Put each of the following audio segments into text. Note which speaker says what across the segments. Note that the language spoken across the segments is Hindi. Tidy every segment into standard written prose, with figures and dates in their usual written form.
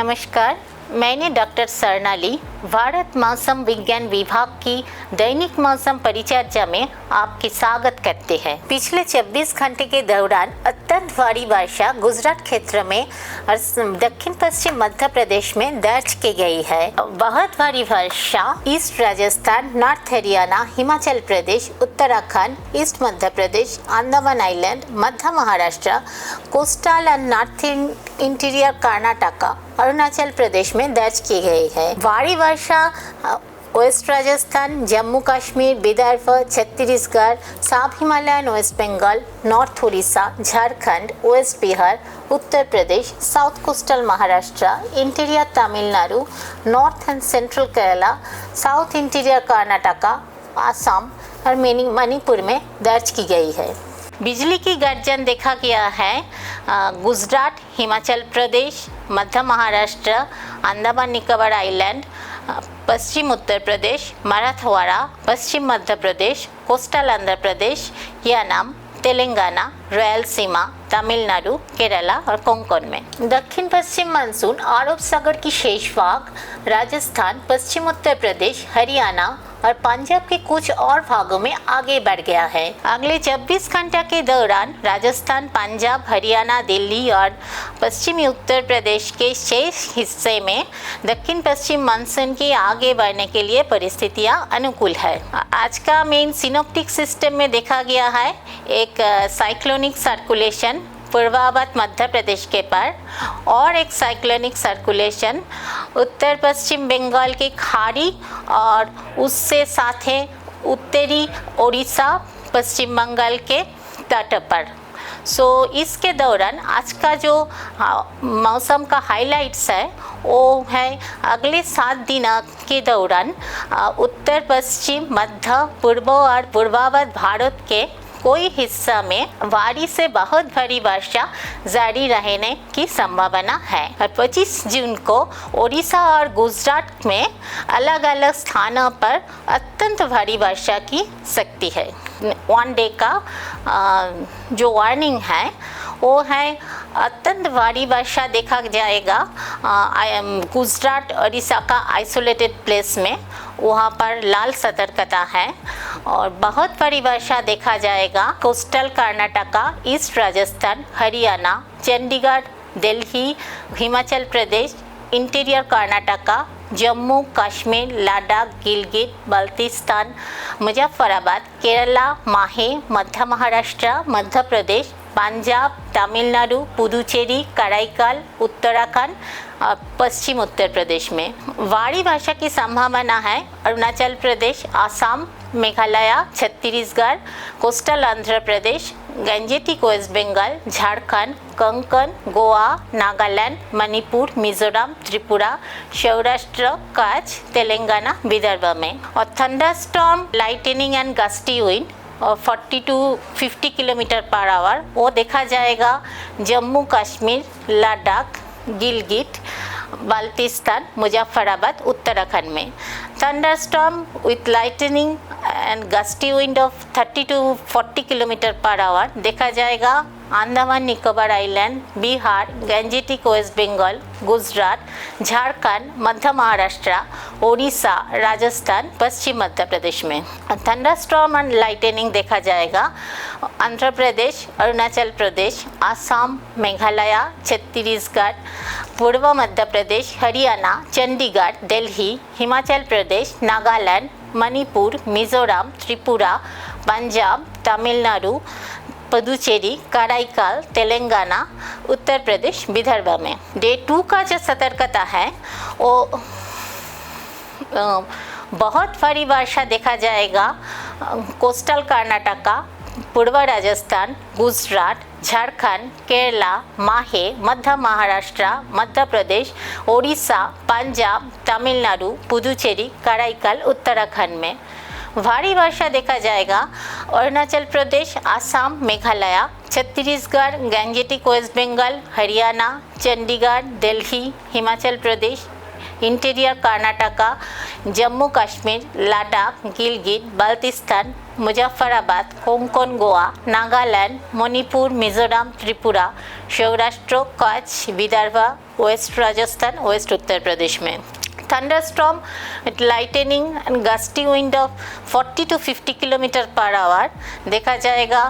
Speaker 1: नमस्कार, मैंने डॉक्टर स्वर्णाली भारत मौसम विज्ञान विभाग की दैनिक मौसम परिचर्या में आपकी स्वागत करते हैं। पिछले 24 घंटे के दौरान अत्यंत भारी वर्षा गुजरात क्षेत्र में और दक्षिण पश्चिम मध्य प्रदेश में दर्ज की गई है। बहुत भारी वर्षा east Rajasthan, north Haryana, Himachal Pradesh, Uttarakhand, east Madhya Pradesh, Andaman island, Madhya Maharashtra, coastal and north interior Karnataka, Arunachal Pradesh में दर्ज की गई है। भारी वर्षा west Rajasthan, Jammu Kashmir, Vidarbha, Chhattisgarh, south Himalayan west Bengal, north Orissa, Jharkhand, west Bihar, Uttar Pradesh, south coastal Maharashtra, interior Tamil Nadu, north and central Kerala, south interior Karnataka, Assam और मणिपुर में दर्ज की गई है। बिजली की गर्जन देखा गया है गुजरात, हिमाचल प्रदेश, मध्य महाराष्ट्र, अंडमान निकोबार आइलैंड, पश्चिम उत्तर प्रदेश, मराठवाड़ा, पश्चिम मध्य प्रदेश, कोस्टल आंध्र प्रदेश, यानाम, तेलंगाना, रायलसीमा, तमिलनाडु, केरला और कोंकण में। दक्षिण पश्चिम मानसून अरब सागर की शेष भाग, राजस्थान, पश्चिम उत्तर प्रदेश, हरियाणा और पंजाब के कुछ और भागों में आगे बढ़ गया है। अगले 24 घंटे के दौरान राजस्थान, पंजाब, हरियाणा, दिल्ली और पश्चिमी उत्तर प्रदेश के शेष हिस्से में दक्षिण पश्चिम मानसून के आगे बढ़ने के लिए परिस्थितियां अनुकूल है। आज का मेन सिनोप्टिक सिस्टम में देखा गया है एक साइक्लोनिक सर्कुलेशन पूर्वावत मध्य प्रदेश के पर और एक साइक्लोनिक सर्कुलेशन उत्तर पश्चिम बंगाल की खाड़ी और उससे साथ है उत्तरी ओडिशा, पश्चिम बंगाल के तट पर। इसके दौरान आज का जो मौसम का हाइलाइट्स है वो है अगले 7 दिन के दौरान उत्तर पश्चिम, मध्य, पूर्व और पूर्वावत भारत के कोई हिस्सा में भारी से बहुत भारी वर्षा जारी रहने की संभावना है। और 25 जून को ओडिशा और गुजरात में अलग अलग स्थानों पर अत्यंत भारी वर्षा की सकती है। 1 डे का जो वार्निंग है वो है अत्यंत भारी वर्षा देखा जाएगा गुजरात, ओडिशा का आइसोलेटेड प्लेस में, वहाँ पर लाल सतर्कता है। और बहुत भारी वर्षा देखा जाएगा coastal Karnataka, east Rajasthan, Haryana, Chandigarh, Delhi, Himachal Pradesh, interior Karnataka, Jammu Kashmir, Ladakh, Gilgit, Baltistan, Muzaffarabad, Kerala, माहे, मध्य महाराष्ट्र, मध्य प्रदेश, पंजाब, तमिलनाडु, पुदुचेरी, कराईकल, उत्तराखंड, पश्चिम उत्तर प्रदेश में। भारी वर्षा की संभावना है अरुणाचल प्रदेश, आसाम, मेघालय, छत्तीसगढ़, कोस्टल आंध्र प्रदेश, गंजेटिक वेस्ट बंगाल, झारखंड, कोंकण, गोवा, नागालैंड, मणिपुर, मिजोरम, त्रिपुरा, सौराष्ट्र, कच्छ, तेलंगाना, विदर्भ में। और thunderstorm, lightning and gusty wind 40 to 50 kilometre per our वो देखा जाएगा जम्मू कश्मीर, लद्दाख, गिलगित, बाल्टिस्तान, मुजफ्फराबाद, उत्तराखंड में। Thunderstorm with lightning and gusty wind of 30 to 40 kilometre per hour देखा जाएगा अंडमान निकोबार आइलैंड, बिहार, गंजेटिक वेस्ट बंगाल, गुजरात, झारखंड, मध्य महाराष्ट्र, ओडिशा, राजस्थान, पश्चिम मध्य प्रदेश में। थंडरस्टॉर्म एंड लाइटनिंग देखा जाएगा आंध्र प्रदेश, अरुणाचल प्रदेश, आसाम, मेघालय, छत्तीसगढ़, पूर्व मध्य प्रदेश, हरियाणा, चंडीगढ़, दिल्ली, हिमाचल प्रदेश, नागालैंड, मणिपुर, मिजोरम, त्रिपुरा, पंजाब, तमिलनाडु, पुदुचेरी, कराईकल, तेलंगाना, उत्तर प्रदेश, विदर्भ में। डे 2 का जो सतर्कता है वो बहुत भारी वर्षा देखा जाएगा कोस्टल कर्नाटका, पूर्व राजस्थान, गुजरात, झारखंड, केरला, माहे, मध्य महाराष्ट्र, मध्य प्रदेश, ओडिशा, पंजाब, तमिलनाडु, पुदुचेरी, कराईकल, उत्तराखंड में। भारी वर्षा देखा जाएगा Arunachal Pradesh, Assam, Meghalaya, Chhattisgarh, Gangetic west Bengal, Haryana, Chandigarh, Delhi, Himachal Pradesh, interior Karnataka, Jammu Kashmir, Ladakh, Gilgit, Baltistan, Muzaffarabad, Konkan, Goa, Nagaland, Manipur, Mizoram, Tripura, Saurashtra, Kutch, Vidarbha, west Rajasthan, west Uttar Pradesh में। Thunderstorm lightning and gusty wind of 40 to 50 kilometre per hour देखा जाएगा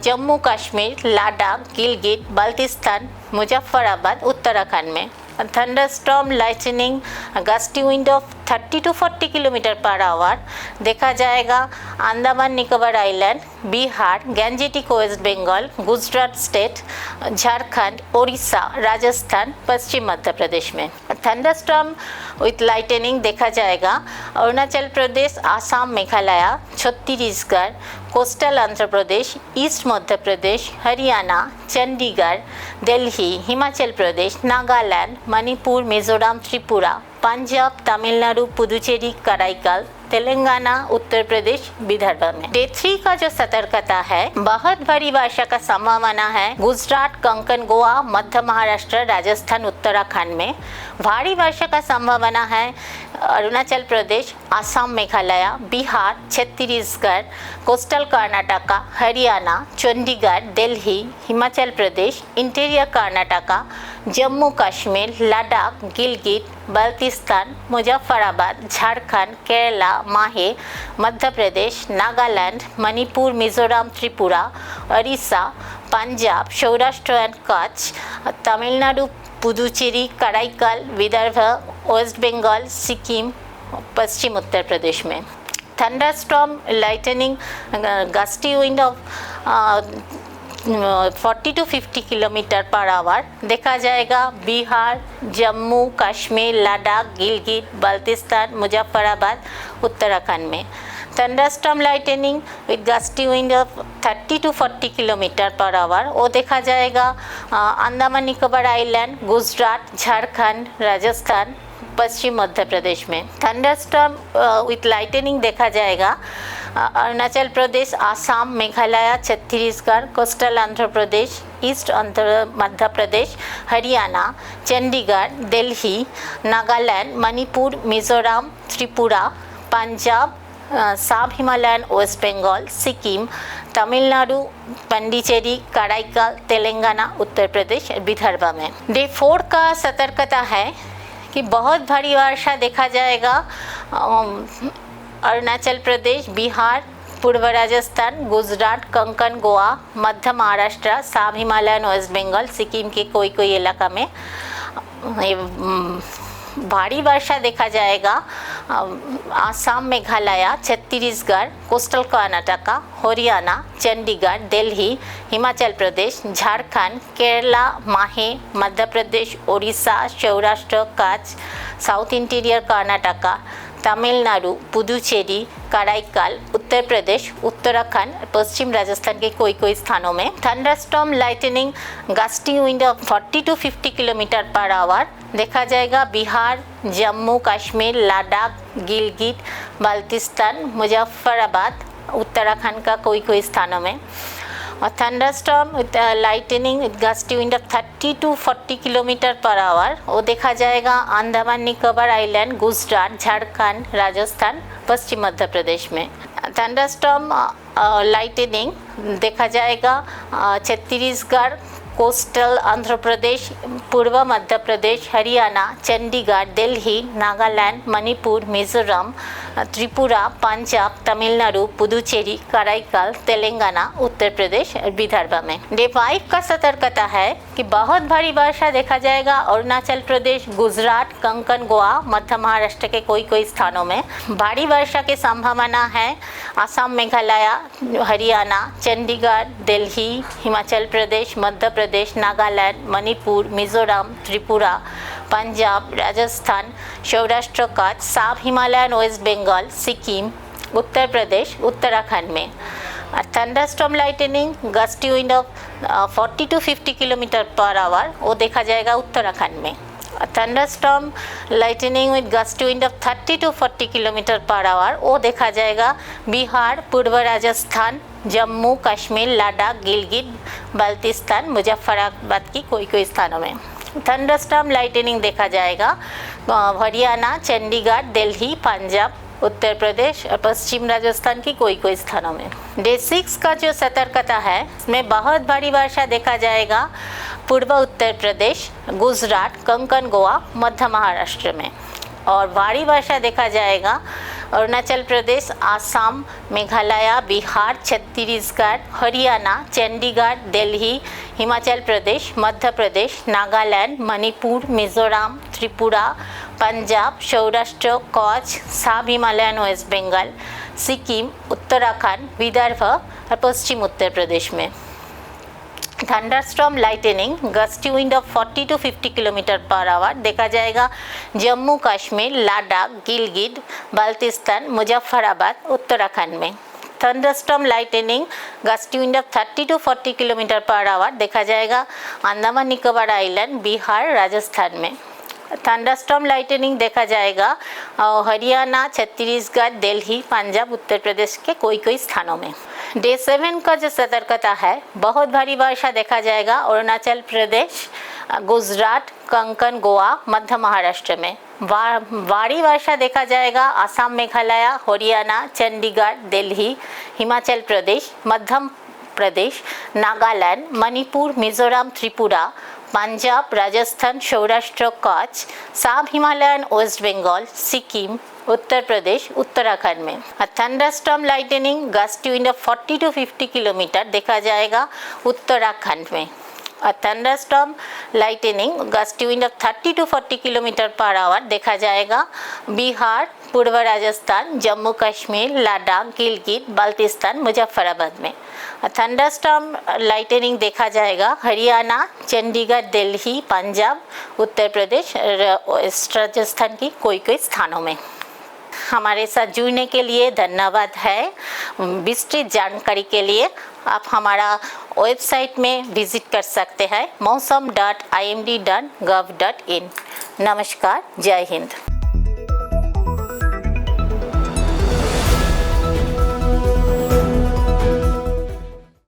Speaker 1: जम्मू कश्मीर, लद्दाख, गिलगित, बाल्टिस्तान, मुजफ्फराबाद, उत्तराखंड में। Thunderstorm lightning gusty wind of 30 to 40 kilometre per hour देखा जाएगा Andaman Nicobar island, Bihar, Gangetic west Bengal, Gujarat state, Jharkhand, Orissa, Rajasthan, पश्चिम मध्य प्रदेश में। थंडरस्टॉर्म विथ लाइटनिंग देखा जाएगा अरुणाचल प्रदेश, आसाम, मेघालय, छत्तीसगढ़, कोस्टल आंध्र प्रदेश, ईस्ट मध्य प्रदेश, हरियाणा, चंडीगढ़, दिल्ली, हिमाचल प्रदेश, नागालैंड, मणिपुर, मिजोरम, त्रिपुरा, पंजाब, तमिलनाडु, पुदुचेरी, कराईकल, तेलंगाना, उत्तर प्रदेश, विदर्भ में। डे 3 का जो सतर्कता है, बहुत भारी वर्षा का संभावना है गुजरात, कंकन, गोवा, मध्य महाराष्ट्र, राजस्थान, उत्तराखंड में। भारी वर्षा का संभावना है अरुणाचल प्रदेश, आसाम, मेघालय, बिहार, छत्तीसगढ़, कोस्टल कर्नाटका, हरियाणा, चंडीगढ़, दिल्ली, हिमाचल प्रदेश, इंटीरियर कर्नाटका, जम्मू कश्मीर, लद्दाख, गिलगित, बाल्टिस्तान, मुजफ्फराबाद, झारखंड, केरला, माहे, मध्य प्रदेश, नागालैंड, मणिपुर, मिजोरम, त्रिपुरा, उड़ीसा, पंजाब, सौराष्ट्र एंड कच्छ, तमिलनाडु, पुदुचेरी, कराईकल, विदर्भ, वेस्ट बंगाल, सिक्किम, पश्चिम उत्तर प्रदेश में। Thunderstorm lightning gusty wind of 40 to 50 kilometre per hour देखा जाएगा बिहार, जम्मू कश्मीर, लद्दाख, गिलगित, बाल्टिस्तान, मुजफ्फराबाद, उत्तराखंड में। Thunderstorm lightning with gusty wind of 30 to 40 kilometre per our वो देखा जाएगा अंडमान निकोबार आइलैंड, गुजरात, झारखंड, राजस्थान, पश्चिम मध्य प्रदेश में। थंडरस्टॉर्म विथ लाइटनिंग देखा जाएगा अरुणाचल प्रदेश, आसाम, मेघालय, छत्तीसगढ़, कोस्टल आंध्र प्रदेश, ईस्ट मध्य प्रदेश, हरियाणा, चंडीगढ़, दिल्ली, नागालैंड, मणिपुर, मिजोरम, त्रिपुरा, पंजाब, सब हिमालयन, वेस्ट बंगाल, सिक्किम, तमिलनाडु, पुडुचेरी, कराईकल, तेलंगाना, उत्तर प्रदेश, विदर्भ में। डे 4 का सतर्कता है कि बहुत भारी वर्षा देखा जाएगा अरुणाचल प्रदेश, बिहार, पूर्व राजस्थान, गुजरात, कंकन, गोवा, मध्य महाराष्ट्र, सब हिमालयन, वेस्ट बंगाल, सिक्किम के कोई इलाका में भारी वर्षा देखा जाएगा आसाम, मेघालय, छत्तीसगढ़, कोस्टल कर्नाटका, हरियाणा, चंडीगढ़, दिल्ली, हिमाचल प्रदेश, झारखंड, केरला, माहे, मध्य प्रदेश, उड़ीसा, सौराष्ट्र, कच्छ, साउथ इंटीरियर कर्नाटका, तमिलनाडु, पुदुचेरी, कराईकल, उत्तर प्रदेश, उत्तराखंड, पश्चिम राजस्थान के कोई स्थानों में। Thunderstorm lightning gusty wind of 40 to 50 kilometre per hour देखा जाएगा बिहार, जम्मू कश्मीर, लद्दाख, गिलगित, बाल्टिस्तान, मुजफ्फराबाद, उत्तराखंड का कोई स्थानों में। और thunderstorm with lightning with gusty wind of 30 to 40 kilometre per our वो देखा जाएगा अंडमान निकोबार आइलैंड, गुजरात, झारखंड, राजस्थान, पश्चिम मध्य प्रदेश में। थंडरस्टॉर्म लाइटनिंग देखा जाएगा छत्तीसगढ़, कोस्टल आंध्र प्रदेश, पूर्व मध्य प्रदेश, हरियाणा, चंडीगढ़, दिल्ली, नागालैंड, मणिपुर, मिजोरम, त्रिपुरा, पंजाब, तमिलनाडु, पुदुचेरी, कराईकल, तेलंगाना, उत्तर प्रदेश, विदर्भ में। डे 5 का सतर्कता है कि बहुत भारी वर्षा देखा जाएगा अरुणाचल प्रदेश, गुजरात, कंकन, गोवा, मध्य महाराष्ट्र के कोई स्थानों में। भारी वर्षा की संभावना है आसाम, मेघालय, हरियाणा, चंडीगढ़, दिल्ली, हिमाचल प्रदेश, मध्य प्रदेश, नागालैंड, मणिपुर, मिजोरम, त्रिपुरा, पंजाब, राजस्थान, सौराष्ट्र, कच्छ, सब हिमालयन, वेस्ट बंगाल, सिक्किम, उत्तर प्रदेश, उत्तराखंड में। Thunderstorm lightning gusty wind of 40 to 50 kilometre per our वो देखा जाएगा उत्तराखंड में। Thunderstorm lightning with gusty wind of 30 to 40 kilometre per our वो देखा जाएगा बिहार, पूर्व राजस्थान, जम्मू कश्मीर, लद्दाख, गिलगित, बाल्टिस्तान, मुजफ्फराबाद की कोई स्थानों में। थंडरस्टॉर्म लाइटनिंग देखा जाएगा हरियाणा, चंडीगढ़, दिल्ली, पंजाब, उत्तर प्रदेश और पश्चिम राजस्थान की कोई स्थानों में। डे 6 का जो सतर्कता है इसमें बहुत भारी वर्षा देखा जाएगा पूर्व उत्तर प्रदेश, गुजरात, कंकन, गोवा, मध्य महाराष्ट्र में। और भारी वर्षा देखा जाएगा अरुणाचल प्रदेश, आसाम, मेघालय, बिहार, छत्तीसगढ़, हरियाणा, चंडीगढ़, दिल्ली, हिमाचल प्रदेश, मध्य प्रदेश, नागालैंड, मणिपुर, मिजोरम, त्रिपुरा, पंजाब, सौराष्ट्र, कच्छ, सब हिमालयन वेस्ट बंगाल, सिक्किम, उत्तराखंड, विदर्भ और पश्चिम उत्तर प्रदेश में। Thunderstorm lightning, gusty wind of 40 to 50 kilometre per hour देखा जाएगा जम्मू कश्मीर, लद्दाख, गिलगित, बाल्टिस्तान, मुजफ्फराबाद, उत्तराखंड में। Thunderstorm lightning, gusty wind of 30 to 40 kilometre per hour देखा जाएगा अंडमान निकोबार आइलैंड, बिहार, राजस्थान में। थंडरस्टॉर्म लाइटनिंग देखा जाएगा हरियाणा, छत्तीसगढ़, दिल्ली, पंजाब, उत्तर प्रदेश के कोई स्थानों में। डे 7 का जो सतर्कता है, बहुत भारी वर्षा देखा जाएगा अरुणाचल प्रदेश, गुजरात, कंकन, गोवा, मध्य महाराष्ट्र में। भारी वर्षा देखा जाएगा आसाम, मेघालय, हरियाणा, चंडीगढ़, दिल्ली, हिमाचल प्रदेश, मध्य प्रदेश, नागालैंड, मणिपुर, मिजोरम, त्रिपुरा, पंजाब, राजस्थान, सौराष्ट्र, कच्छ, सब हिमालयन वेस्ट बंगाल, सिक्किम, उत्तर प्रदेश, उत्तराखंड में। Thunderstorm lightning, gusty wind of 40 to 50 kilometre देखा जाएगा उत्तराखंड में। Thunderstorm lightning, gusty wind of 30 to 40 kilometre per hour देखा जाएगा बिहार, पूर्व राजस्थान, जम्मू कश्मीर, लद्दाख, गिलगित, बाल्टिस्तान, मुजफ्फराबाद में। थंडरस्टॉर्म लाइटनिंग देखा जाएगा हरियाणा, चंडीगढ़, दिल्ली, पंजाब, उत्तर प्रदेश, राजस्थान की कोई स्थानों में। हमारे साथ जुड़ने के लिए धन्यवाद है। विस्तृत जानकारी के लिए आप हमारा वेबसाइट में विजिट कर सकते हैं मौसम.imd.gov.in। नमस्कार, जय हिंद।